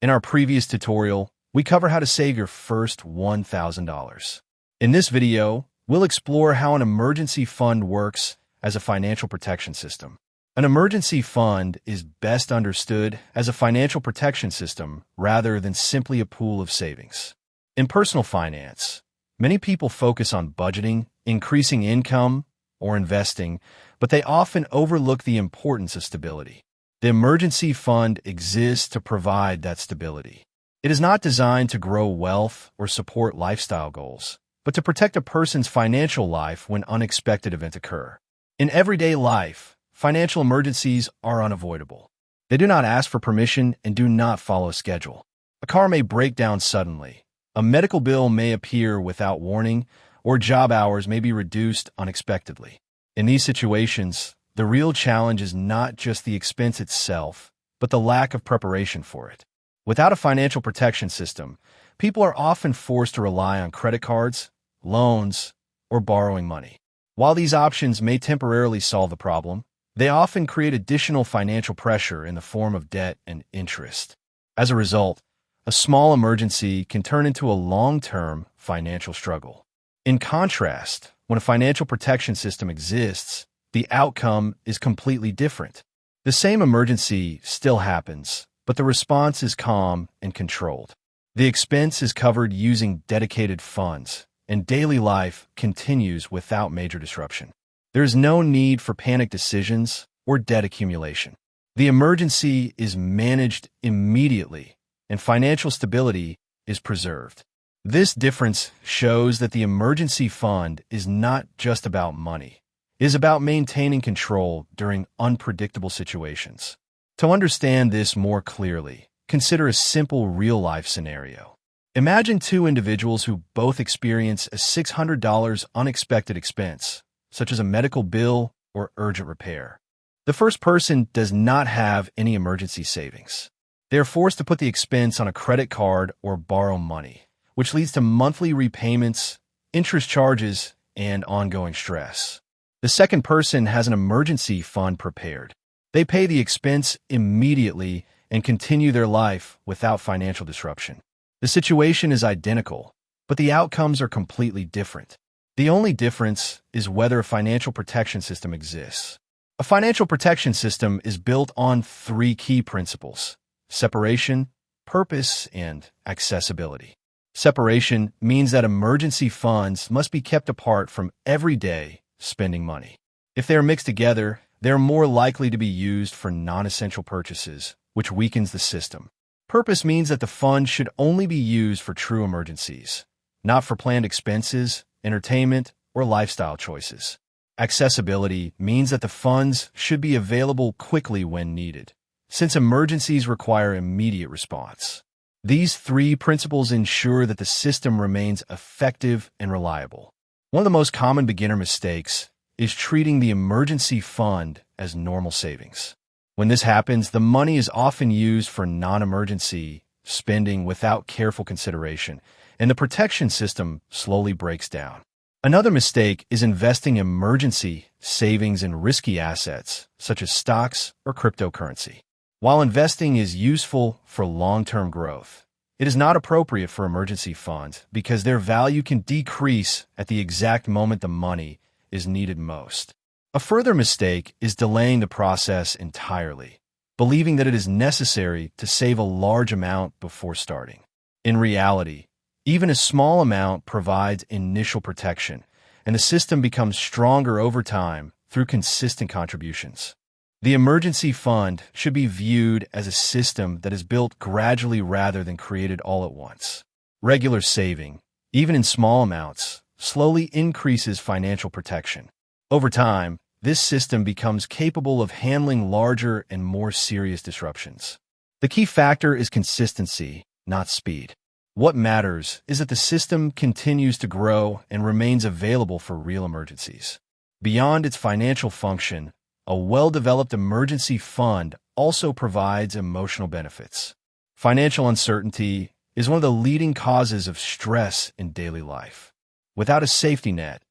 In our previous tutorial, we cover how to save your first $1,000. In this video, we'll explore how an emergency fund works as a financial protection system. An emergency fund is best understood as a financial protection system rather than simply a pool of savings. In personal finance, many people focus on budgeting, increasing income, or investing, but they often overlook the importance of stability. The emergency fund exists to provide that stability. It is not designed to grow wealth or support lifestyle goals, but to protect a person's financial life when unexpected events occur. In everyday life, financial emergencies are unavoidable. They do not ask for permission and do not follow a schedule. A car may break down suddenly, a medical bill may appear without warning, or job hours may be reduced unexpectedly. In these situations, the real challenge is not just the expense itself, but the lack of preparation for it. Without a financial protection system, people are often forced to rely on credit cards, loans, or borrowing money. While these options may temporarily solve the problem, they often create additional financial pressure in the form of debt and interest. As a result, a small emergency can turn into a long-term financial struggle. In contrast, when a financial protection system exists, the outcome is completely different. The same emergency still happens, but the response is calm and controlled. The expense is covered using dedicated funds, and daily life continues without major disruption. There is no need for panic decisions or debt accumulation. The emergency is managed immediately, and financial stability is preserved. This difference shows that the emergency fund is not just about money. It is about maintaining control during unpredictable situations. To understand this more clearly, consider a simple real-life scenario. Imagine two individuals who both experience a $600 unexpected expense, such as a medical bill or urgent repair. The first person does not have any emergency savings. They are forced to put the expense on a credit card or borrow money, which leads to monthly repayments, interest charges, and ongoing stress. The second person has an emergency fund prepared. They pay the expense immediately and continue their life without financial disruption. The situation is identical, but the outcomes are completely different. The only difference is whether a financial protection system exists. A financial protection system is built on three key principles: separation, purpose, and accessibility. Separation means that emergency funds must be kept apart from everyday spending money. If they are mixed together, they are more likely to be used for non-essential purchases, which weakens the system. Purpose means that the fund should only be used for true emergencies, not for planned expenses, entertainment, or lifestyle choices. Accessibility means that the funds should be available quickly when needed, since emergencies require immediate response. These three principles ensure that the system remains effective and reliable. One of the most common beginner mistakes is treating the emergency fund as normal savings. When this happens, the money is often used for non-emergency spending without careful consideration, and the protection system slowly breaks down. Another mistake is investing emergency savings in risky assets, such as stocks or cryptocurrency. While investing is useful for long-term growth, it is not appropriate for emergency funds because their value can decrease at the exact moment the money is needed most. A further mistake is delaying the process entirely, believing that it is necessary to save a large amount before starting. In reality, even a small amount provides initial protection, and the system becomes stronger over time through consistent contributions. The emergency fund should be viewed as a system that is built gradually rather than created all at once. Regular saving, even in small amounts, slowly increases financial protection. Over time, this system becomes capable of handling larger and more serious disruptions. The key factor is consistency, not speed. What matters is that the system continues to grow and remains available for real emergencies. Beyond its financial function, a well-developed emergency fund also provides emotional benefits. Financial uncertainty is one of the leading causes of stress in daily life. Without a safety net,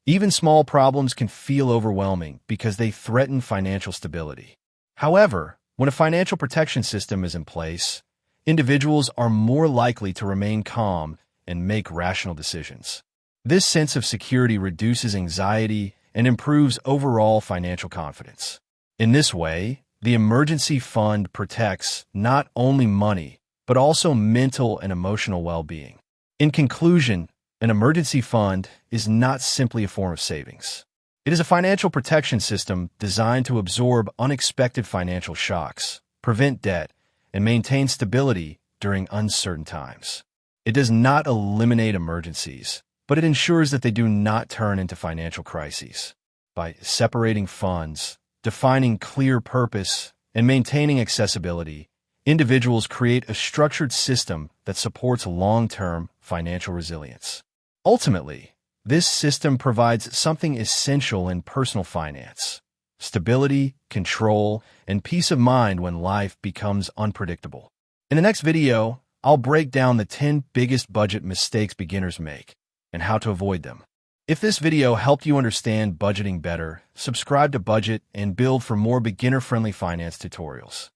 even small problems can feel overwhelming because they threaten financial stability. However, when a financial protection system is in place, individuals are more likely to remain calm and make rational decisions. This sense of security reduces anxiety and improves overall financial confidence. In this way, the emergency fund protects not only money, but also mental and emotional well-being. In conclusion, an emergency fund is not simply a form of savings. It is a financial protection system designed to absorb unexpected financial shocks, prevent debt, and maintain stability during uncertain times. It does not eliminate emergencies, but it ensures that they do not turn into financial crises. By separating funds, defining clear purpose, and maintaining accessibility, individuals create a structured system that supports long-term financial resilience. Ultimately, this system provides something essential in personal finance: stability, control, and peace of mind when life becomes unpredictable. In the next video, I'll break down the 10 biggest budget mistakes beginners make and how to avoid them. If this video helped you understand budgeting better, subscribe to Budget and Build for more beginner-friendly finance tutorials.